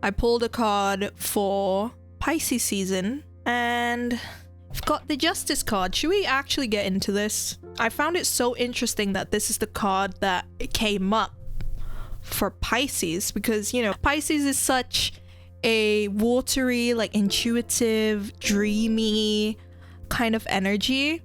I pulled a card for Pisces season, and I've got the Justice card. Should we actually get into this? I found it so interesting that this is the card that came up for Pisces, because, you know, Pisces is such a watery, like intuitive, dreamy kind of energy.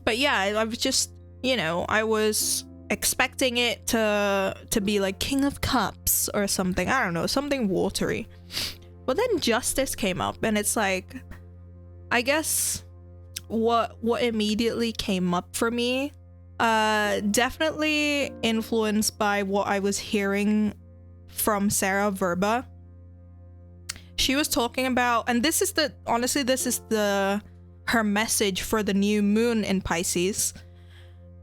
But yeah, I was just, you know, I was expecting it to be like King of Cups or something. I don't know, something watery. But then Justice came up, and it's like, I guess what immediately came up for me, definitely influenced by what I was hearing from Sarah Verba. She was talking about, and this is her message for the new moon in Pisces.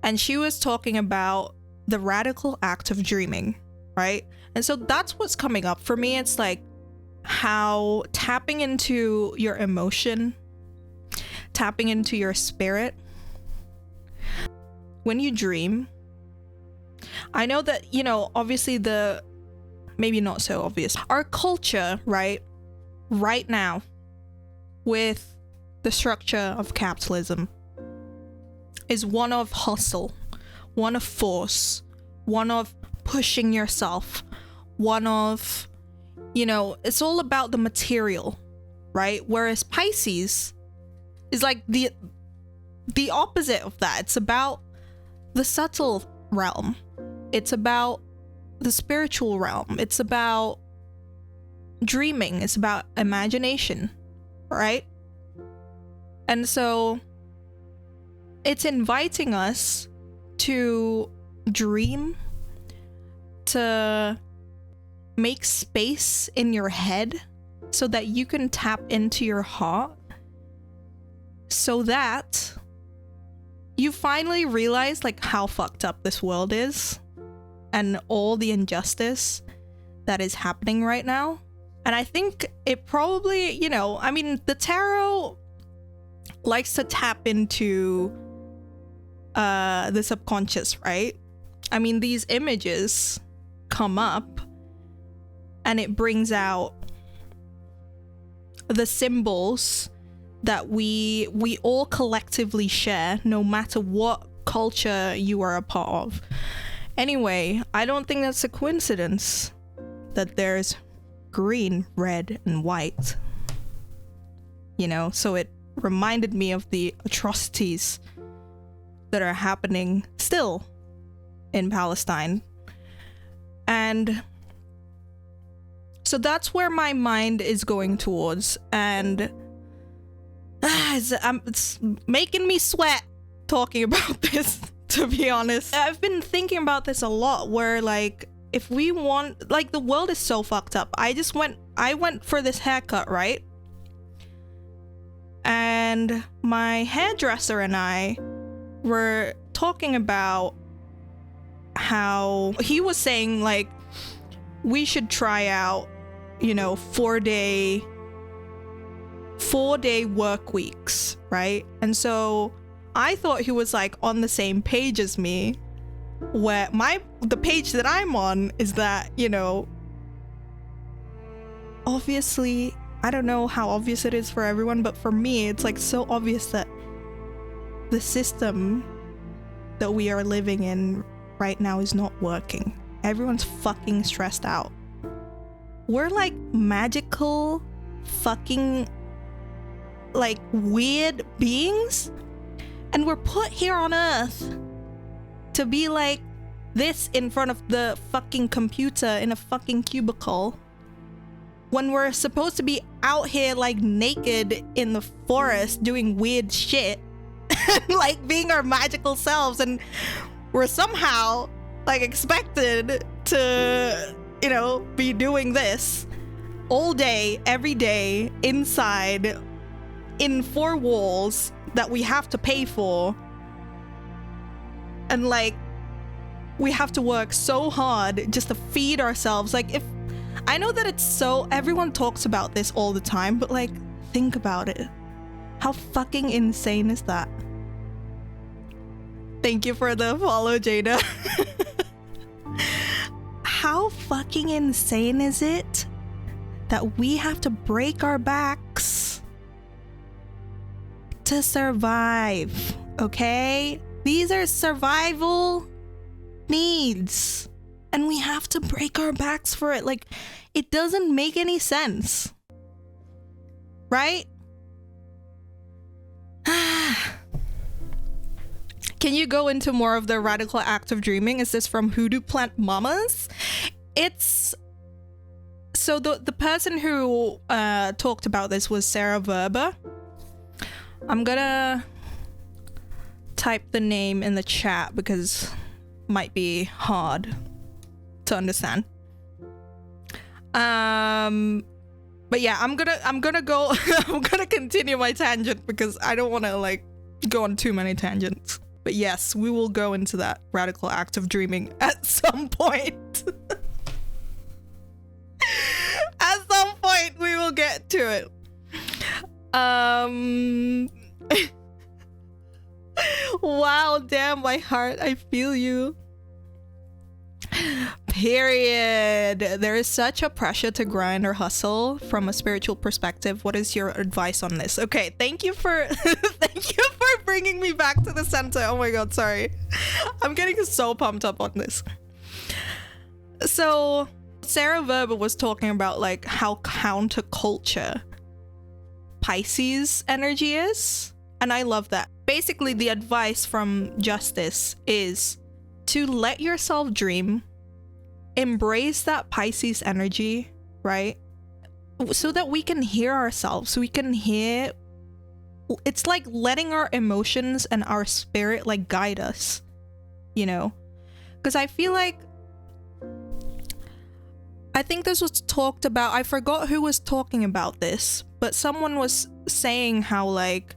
And she was talking about the radical act of dreaming, right? And so that's what's coming up for me. It's like how tapping into your emotion, tapping into your spirit, when you dream. I know that, you know, obviously maybe not so obvious, our culture, right now, with the structure of capitalism, is one of hustle, one of force, one of pushing yourself, one of, you know, it's all about the material, right? Whereas Pisces is like the opposite of that. It's about the subtle realm. It's about the spiritual realm. It's about dreaming. It's about imagination, right? And so it's inviting us to dream, to make space in your head so that you can tap into your heart, so that you finally realize like how fucked up this world is and all the injustice that is happening right now. And I think it probably, you know, I mean, the tarot likes to tap into the subconscious, right? I mean, these images come up and it brings out the symbols that we all collectively share, no matter what culture you are a part of. Anyway, I don't think that's a coincidence that there's green, red, and white. You know, so it reminded me of the atrocities that are happening still in Palestine. And so that's where my mind is going towards, and it's making me sweat talking about this, to be honest. I've been thinking about this a lot, where like, if we want, like, the world is so fucked up. I went for this haircut, right? And my hairdresser and I were talking about how he was saying like we should try out, you know, 4-day work weeks, right? And so I thought he was like on the same page as me, where the page that I'm on is that, you know, obviously, I don't know how obvious it is for everyone, but for me it's like so obvious that the system that we are living in right now is not working. Everyone's fucking stressed out. We're like magical fucking like weird beings, and we're put here on Earth to be like this in front of the fucking computer in a fucking cubicle, when we're supposed to be out here like naked in the forest doing weird shit like being our magical selves, and we're somehow like expected to, you know, be doing this all day, every day, inside, in 4 walls that we have to pay for. And like, we have to work so hard just to feed ourselves. Like, if I know that it's so, everyone talks about this all the time, but like, think about it. How fucking insane is that? Thank you for the follow, Jada. How fucking insane is it that we have to break our backs to survive, okay? These are survival needs, and we have to break our backs for it. Like, it doesn't make any sense, right? Can you go into more of the radical act of dreaming? Is this from Hoodoo Plant Mamas? It's so the person who talked about this was Sarah Verber. I'm gonna type the name in the chat because it might be hard to understand. But yeah, I'm gonna go I'm gonna continue my tangent because I don't want to like go on too many tangents. But yes, we will go into that radical act of dreaming at some point. At some point we will get to it. Wow, damn, my heart, I feel you. Period. There is such a pressure to grind or hustle from a spiritual perspective. What is your advice on this? Okay, thank you for thank you for bringing me back to the center. Oh my god, sorry. I'm getting so pumped up on this. So Sarah Verber was talking about like how counterculture Pisces energy is, and I love that. Basically, the advice from Justice is to let yourself dream, embrace that Pisces energy, right? So that we can hear ourselves, so we can hear. It's like letting our emotions and our spirit like guide us, you know? Because I feel like, I think this was talked about, I forgot who was talking about this, but someone was saying how like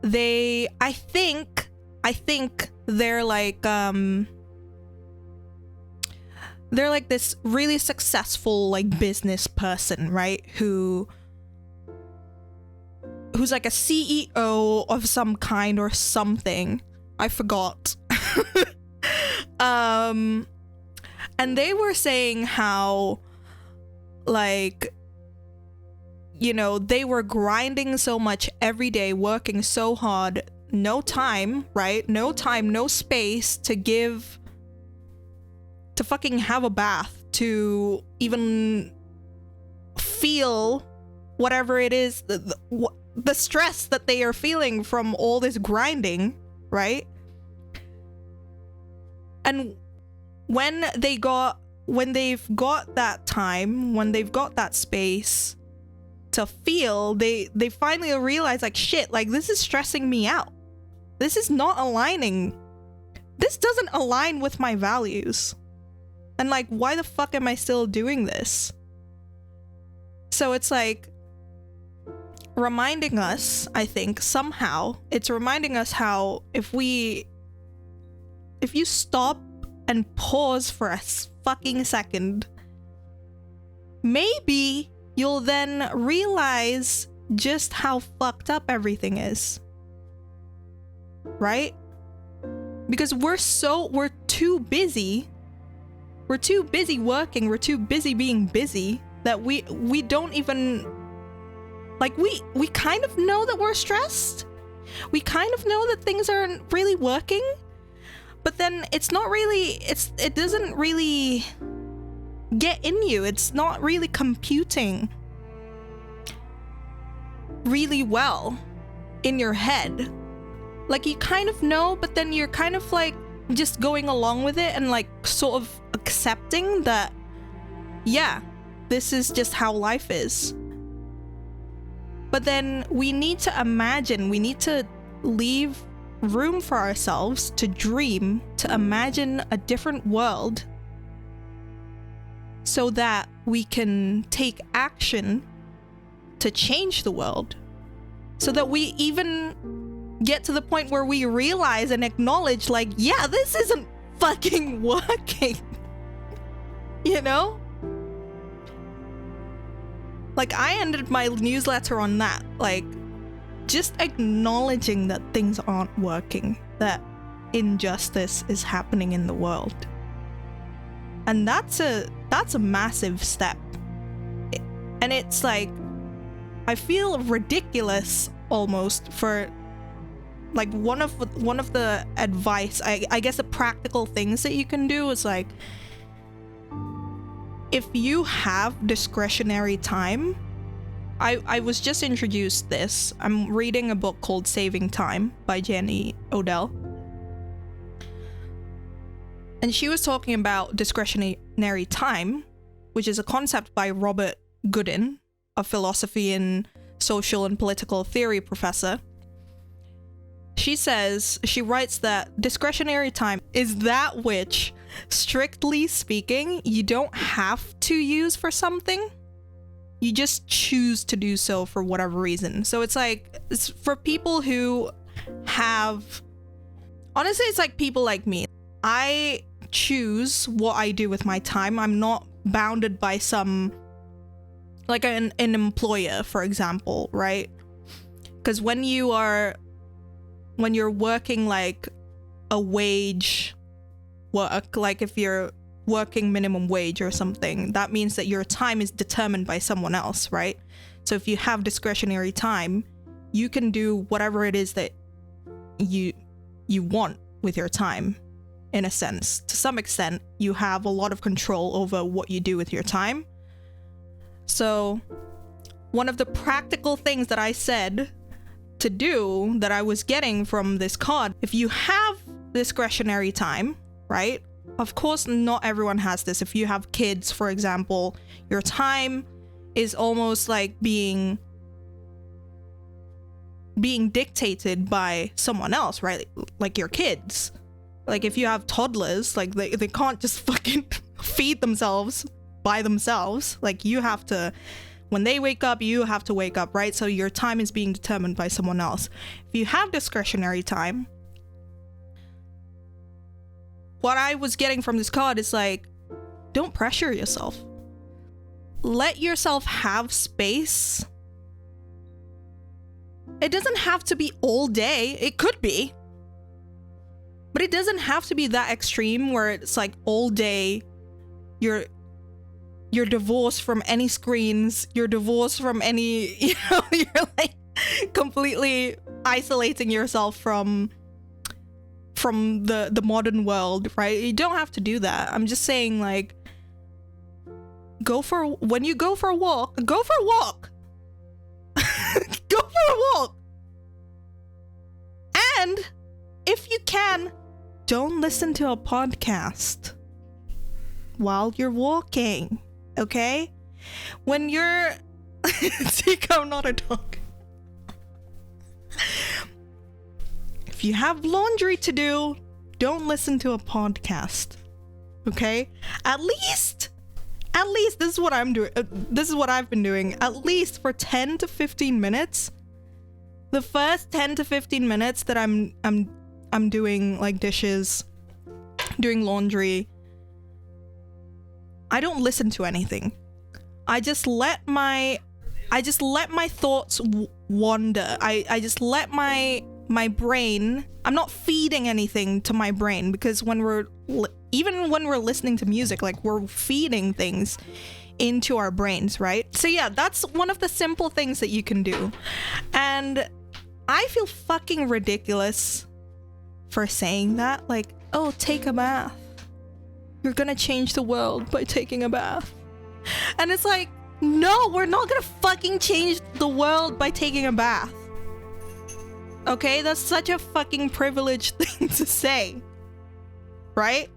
I think they're like this really successful like business person, right? Who's like a CEO of some kind or something. I forgot. And they were saying how like, you know, they were grinding so much every day, working so hard, no time, right? No time, no space to fucking have a bath, to even feel whatever it is, the stress that they are feeling from all this grinding, right? And when they've got that time, when they've got that space to feel, they finally realize like, shit, like this is stressing me out. This is not aligning. This doesn't align with my values. And like, why the fuck am I still doing this? So it's like reminding us, I think somehow it's reminding us how if you stop and pause for a fucking second, maybe you'll then realize just how fucked up everything is. Right? Because we're too busy. We're too busy working. We're too busy being busy that we don't even like we kind of know that we're stressed. We kind of know that things aren't really working. But then it's not really, it doesn't really get in you. It's not really computing really well in your head. Like you kind of know, but then you're kind of like just going along with it and like sort of accepting that, yeah, this is just how life is. But then we need to imagine, we need to leave room for ourselves to dream, to imagine a different world so that we can take action to change the world. So that we even get to the point where we realize and acknowledge like, yeah, this isn't fucking working. You know? Like I ended my newsletter on that, like just acknowledging that things aren't working, that injustice is happening in the world. And that's a massive step. And it's like, I feel ridiculous almost for like one of the advice, I guess the practical things that you can do is like, if you have discretionary time, I was just introduced this. I'm reading a book called Saving Time by Jenny Odell. And she was talking about discretionary time, which is a concept by Robert Goodin, a philosophy and social and political theory professor. She writes that discretionary time is that which, strictly speaking, you don't have to use for something. You just choose to do so for whatever reason. So it's like, it's for people who have, honestly, it's like people like me. I choose what I do with my time. I'm not bounded by some, like an employer, for example, right? Because when you're working like a wage work, like if you're working minimum wage or something, that means that your time is determined by someone else, right? So if you have discretionary time, you can do whatever it is that you want with your time. In a sense, to some extent, you have a lot of control over what you do with your time. So one of the practical things that I said to do that I was getting from this card, if you have discretionary time, right? Of course, not everyone has this. If you have kids, for example, your time is almost like being dictated by someone else, right? Like your kids. Like if you have toddlers, like they can't just fucking feed themselves by themselves. Like you have to, when they wake up, you have to wake up, right? So your time is being determined by someone else. If you have discretionary time, what I was getting from this card is like, don't pressure yourself. Let yourself have space. It doesn't have to be all day. It could be. But it doesn't have to be that extreme where it's like all day you're divorced from any screens, you're divorced from any, you're like completely isolating yourself from the modern world, right? You don't have to do that. I'm just saying, like, when you go for a walk, go for a walk. Go for a walk. And if you can, don't listen to a podcast while you're walking, okay? When you're... Tika, I'm not a dog. If you have laundry to do, don't listen to a podcast, okay? At least, this is what I'm doing. This is what I've been doing. At least for 10 to 15 minutes. The first 10 to 15 minutes that I'm doing like dishes, doing laundry, I don't listen to anything. I just let my thoughts wander. I just let my brain, I'm not feeding anything to my brain, because even when we're listening to music, like we're feeding things into our brains, right? So yeah, that's one of the simple things that you can do. And I feel fucking ridiculous for saying that, like, oh, take a bath. You're gonna change the world by taking a bath. And it's like, no, we're not gonna fucking change the world by taking a bath. Okay, that's such a fucking privileged thing to say, right?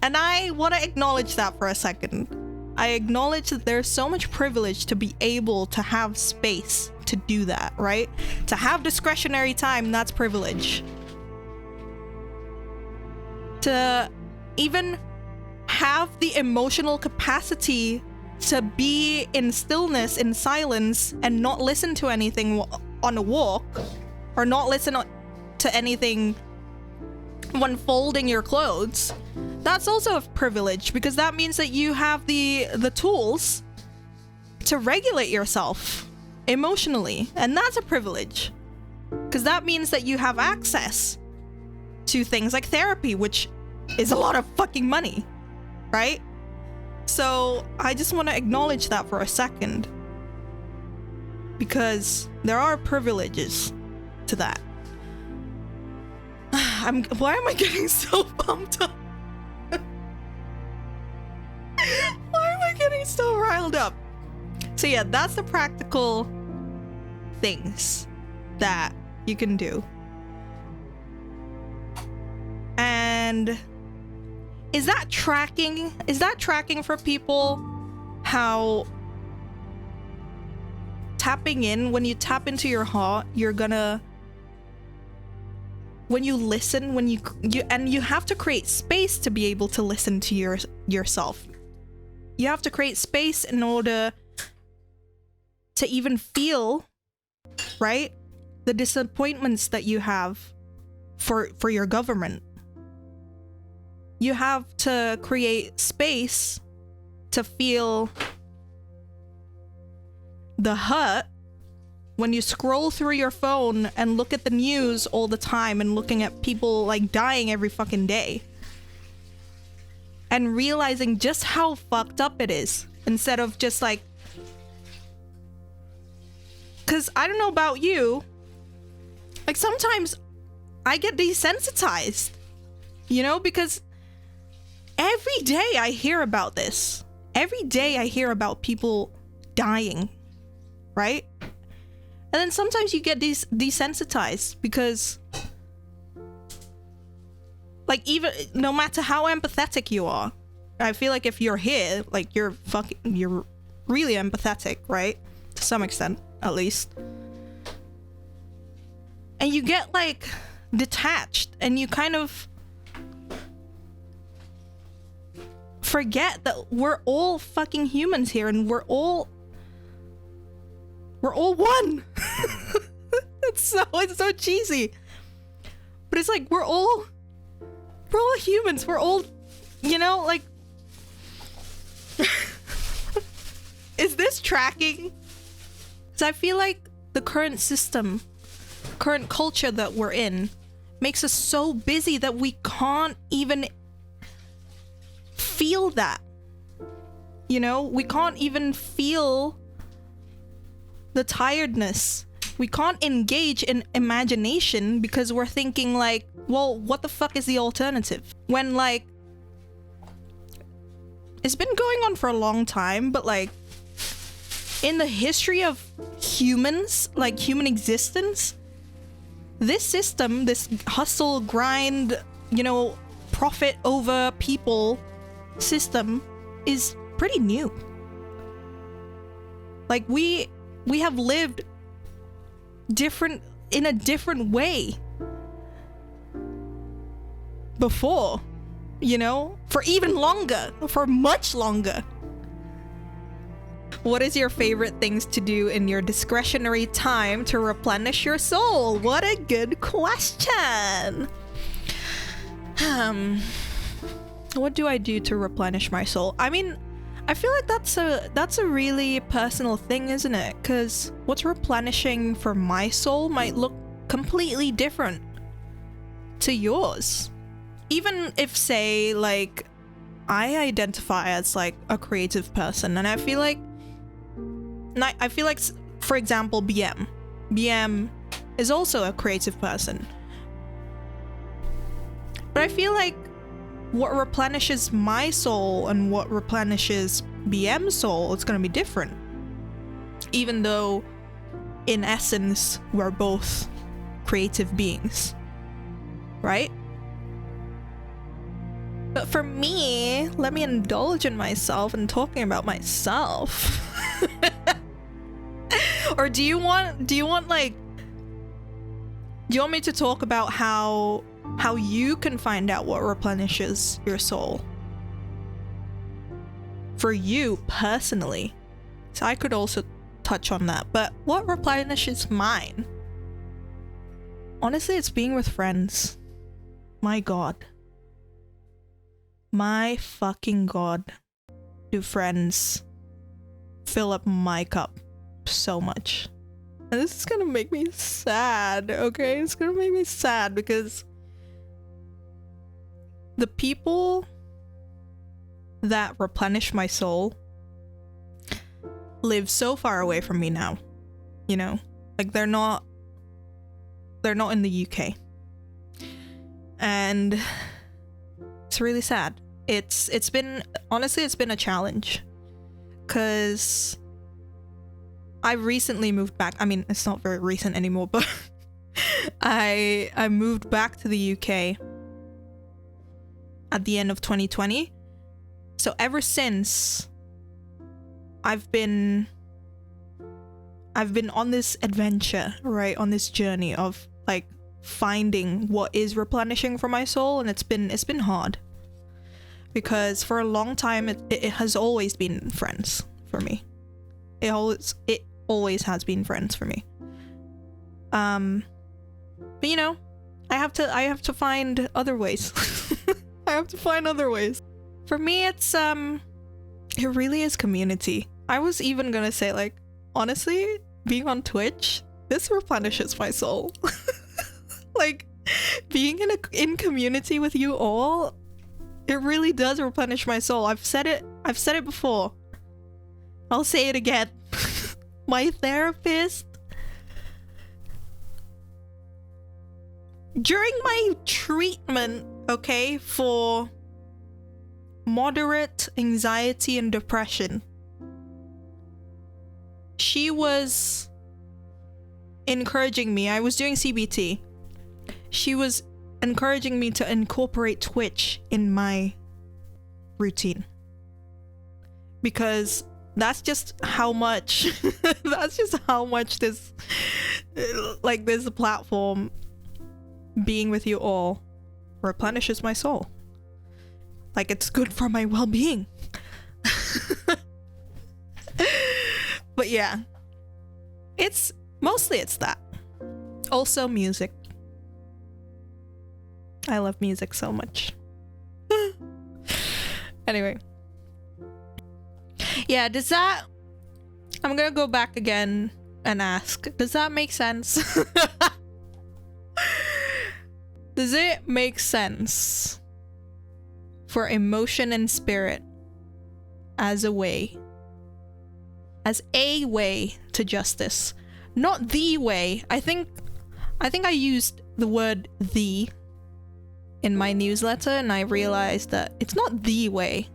And I want to acknowledge that for a second. I acknowledge that there's so much privilege to be able to have space to do that, right? To have discretionary time, that's privilege. To even have the emotional capacity to be in stillness, in silence, and not listen to anything on a walk, or not listen to anything when folding your clothes, that's also a privilege, because that means that you have the tools to regulate yourself emotionally, and that's a privilege, because that means that you have access to things like therapy, which is a lot of fucking money, right? So I just want to acknowledge that for a second, because there are privileges to that. Why am I getting so pumped up? Why am I getting so riled up? So yeah, that's the practical things that you can do. And is that tracking for people? How tapping in, when you tap into your heart, you're gonna, when you listen, when you have to create space to be able to listen to yourself. You have to create space in order to even feel, right, the disappointments that you have for your government. You have to create space to feel the hurt when you scroll through your phone and look at the news all the time and looking at people like dying every fucking day, and realizing just how fucked up it is, instead of just like, because I don't know about you, like sometimes I get desensitized, you know, because every day I hear about this. Every day I hear about people dying, right? And then sometimes you get desensitized because, like, even no matter how empathetic you are, I feel like if you're here, like, you're really empathetic, right? To some extent, at least. And you get, like, detached, and you kind of forget that we're all fucking humans here, and we're all one. It's so cheesy, but it's like we're all humans. We're all, you know, like. Is this tracking? Because I feel like the current system, current culture that we're in, makes us so busy that we can't even feel that. You know, we can't even feel the tiredness. We can't engage in imagination because we're thinking like, well, what the fuck is the alternative? When, like, it's been going on for a long time, but like in the history of humans, like human existence, this system, this hustle, grind, you know, profit over people system is pretty new. Like we have lived in a different way before, you know, for even longer, for much longer. What is your favorite things to do in your discretionary time to replenish your soul? What a good question. What do I do to replenish my soul? I mean, I feel like that's a really personal thing, isn't it? Because what's replenishing for my soul might look completely different to yours. Even if, say, like, I identify as like a creative person, and I feel like, for example, BM is also a creative person. But I feel like what replenishes my soul and what replenishes BM's soul is going to be different. Even though, in essence, we're both creative beings. Right? But for me, let me indulge in myself and talking about myself. Or do you want me to talk about how you can find out what replenishes your soul for you personally? So I could also touch on that, but what replenishes mine? Honestly, it's being with friends. My God. My fucking God. Do friends fill up my cup so much. And this is gonna make me sad, okay? It's gonna make me sad because the people that replenish my soul live so far away from me now. You know, like they're not in the UK. And it's really sad. It's been a challenge, because I recently moved back. I mean, it's not very recent anymore, but I moved back to the UK at the end of 2020. So ever since, I've been on this adventure, right? On this journey of like finding what is replenishing for my soul, and it's been hard, because for a long time it has always been friends for me. It always has been friends for me. But you know, I have to find other ways. I have to find other ways. For me, it really is community. I was even gonna say, like, honestly, being on Twitch, this replenishes my soul. Like, being in community with you all, it really does replenish my soul. I've said it before. I'll say it again. My therapist, during my treatment, okay, for moderate anxiety and depression, she was encouraging me. I was doing CBT. She was encouraging me to incorporate Twitch in my routine, because that's just how much this platform, being with you all, replenishes my soul. Like, it's good for my well-being. But yeah, it's that. Also music. I love music so much. Anyway. Yeah, I'm gonna go back again and ask, does that make sense? Does it make sense for emotion and spirit as a way to justice? Not the way. I think I used the word "the" in my newsletter, and I realized that it's not the way,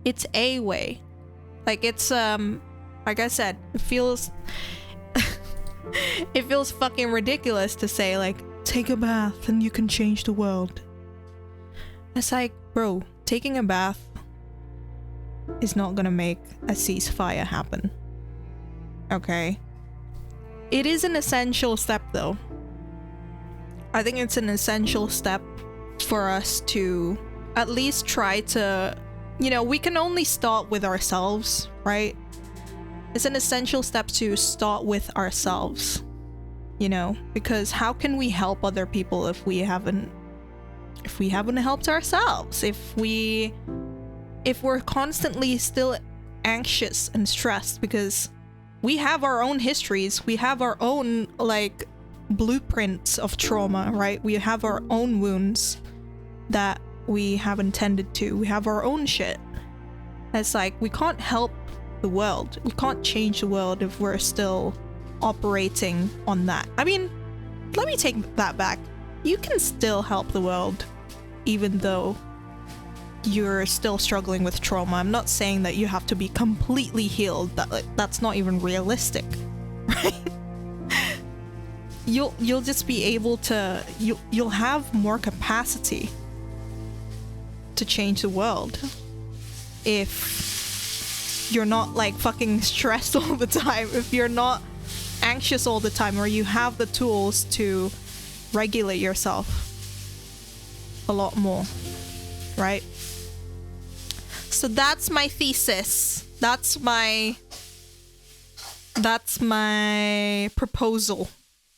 it's a way. Like, it's like I said, it feels fucking ridiculous to say, like, take a bath and you can change the world. It's like, bro, taking a bath is not gonna make a ceasefire happen. Okay? It is an essential step, though. I think it's an essential step for us to at least try to, you know, we can only start with ourselves, right? It's an essential step to start with ourselves, you know, because how can we help other people if we haven't helped ourselves? If we're constantly still anxious and stressed because we have our own histories, we have our own, like, blueprints of trauma, right? We have our own wounds that we haven't tended to. We have our own shit. It's like, we can't help the world. We can't change the world if we're still operating on that. I mean, let me take that back. You can still help the world even though you're still struggling with trauma. I'm not saying that you have to be completely healed. That's not even realistic, right? You'll just be able to, you'll have more capacity to change the world if you're not, like, fucking stressed all the time, if you're not anxious all the time, or you have the tools to regulate yourself a lot more, right? So that's my thesis. That's my proposal